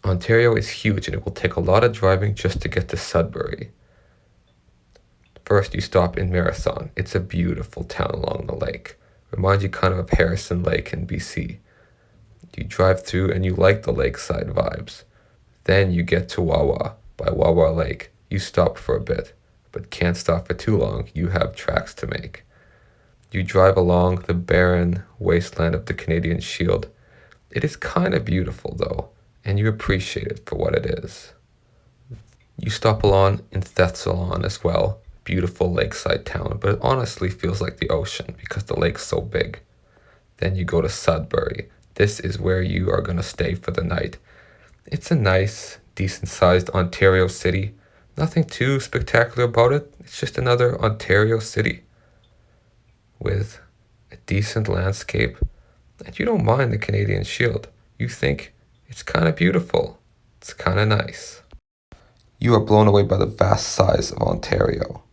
Ontario is huge and it will take a lot of driving just to get to Sudbury. First, you stop in Marathon. It's a beautiful town along the lake. Reminds you kind of Harrison Lake in BC. You drive through and you like the lakeside vibes. Then you get to Wawa by Wawa Lake. You stop for a bit, but can't stop for too long. You have tracks to make. You drive along the barren wasteland of the Canadian Shield. It is kind of beautiful though, and you appreciate it for what it is. You stop along in Thessalon as well, beautiful lakeside town, but it honestly feels like the ocean because the lake's so big. Then you go to Sudbury. This is where you are going to stay for the night. It's a nice, decent-sized Ontario city. Nothing too spectacular about it. It's just another Ontario city with a decent landscape. And you don't mind the Canadian Shield. You think it's kind of beautiful. It's kind of nice. You are blown away by the vast size of Ontario.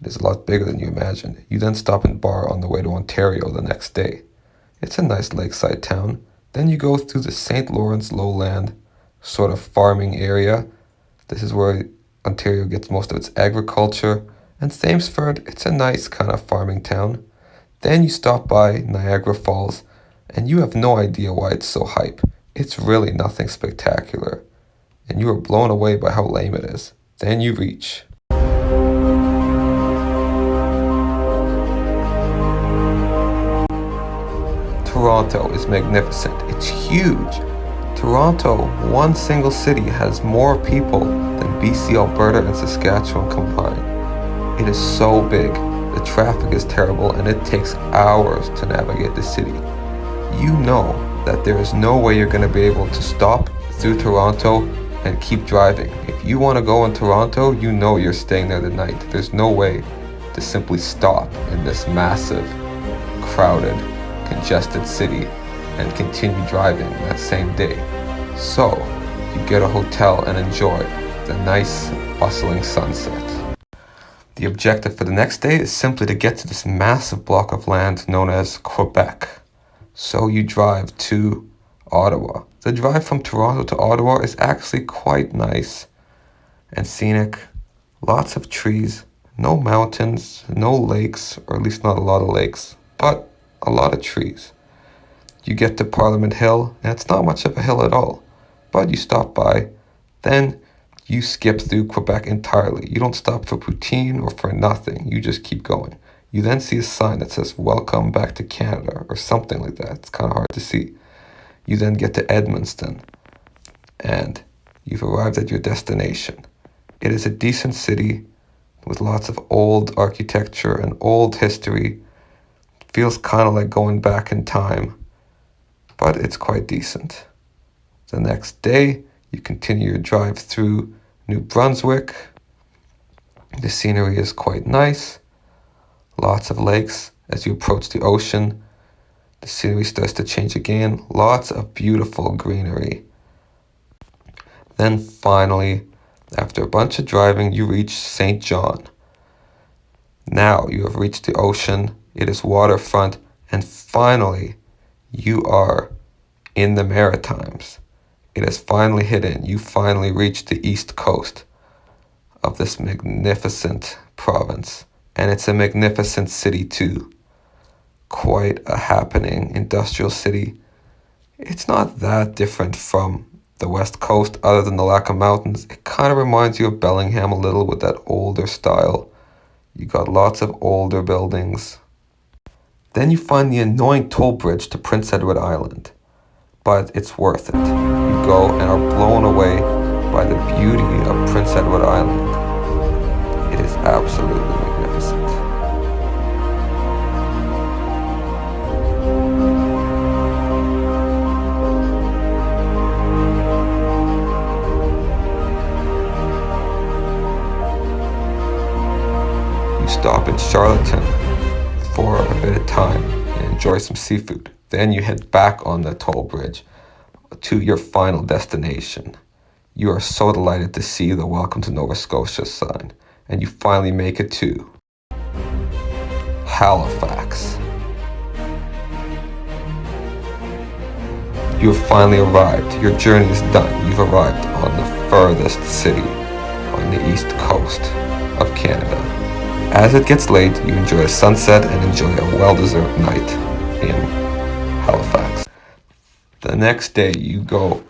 It is a lot bigger than you imagined. You then stop in Bar on the way to Ontario the next day. It's a nice lakeside town. Then you go through the St. Lawrence lowland, sort of farming area. This is where Ontario gets most of its agriculture. And Thamesford, it's a nice kind of farming town. Then you stop by Niagara Falls, and you have no idea why it's so hype. It's really nothing spectacular, and you are blown away by how lame it is. Then you reach Toronto is magnificent. It's huge. Toronto, one single city, has more people than BC, Alberta, and Saskatchewan combined. It is so big. The traffic is terrible and it takes hours to navigate the city. You know that there is no way you're going to be able to stop through Toronto and keep driving. If you want to go in Toronto, you know you're staying there the night. There's no way to simply stop in this massive, crowded, congested city and continue driving that same day. So, you get a hotel and enjoy the nice, bustling sunset. The objective for the next day is simply to get to this massive block of land known as Quebec. So you drive to Ottawa. The drive from Toronto to Ottawa is actually quite nice and scenic. Lots of trees, no mountains, no lakes, or at least not a lot of lakes, but a lot of trees. You get to Parliament Hill, and it's not much of a hill at all, but you stop by. Then you skip through Quebec entirely. You don't stop for poutine or for nothing. You just keep going. You then see a sign that says, "Welcome back to Canada," or something like that. It's kind of hard to see. You then get to Edmundston, and you've arrived at your destination. It is a decent city with lots of old architecture and old history. Feels kind of like going back in time, but it's quite decent. The next day, you continue your drive through New Brunswick. The scenery is quite nice. Lots of lakes. As you approach the ocean, the scenery starts to change again. Lots of beautiful greenery. Then finally, after a bunch of driving, you reach St. John. Now you have reached the ocean. It is waterfront. And finally, you are in the Maritimes. It has finally hit in. You finally reached the east coast of this magnificent province. And it's a magnificent city too. Quite a happening industrial city. It's not that different from the west coast other than the lack of mountains. It kind of reminds you of Bellingham a little with that older style. You got lots of older buildings. Then you find the annoying toll bridge to Prince Edward Island. But it's worth it. You go and are blown away by the beauty of Prince Edward Island. It is absolutely magnificent. You stop in Charlottetown for a bit of time and enjoy some seafood. Then you head back on the toll bridge to your final destination. You are so delighted to see the Welcome to Nova Scotia sign, and you finally make it to Halifax. You have finally arrived. Your journey is done. You've arrived on the furthest city on the east coast of Canada. As it gets late, you enjoy a sunset and enjoy a well-deserved night in Halifax. The next day, you go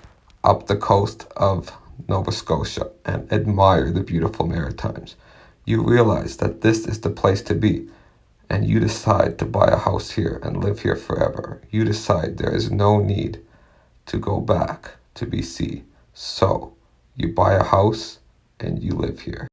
up the coast of Nova Scotia and admire the beautiful Maritimes. You realize that this is the place to be, and you decide to buy a house here and live here forever. You decide there is no need to go back to BC. So, you buy a house and you live here.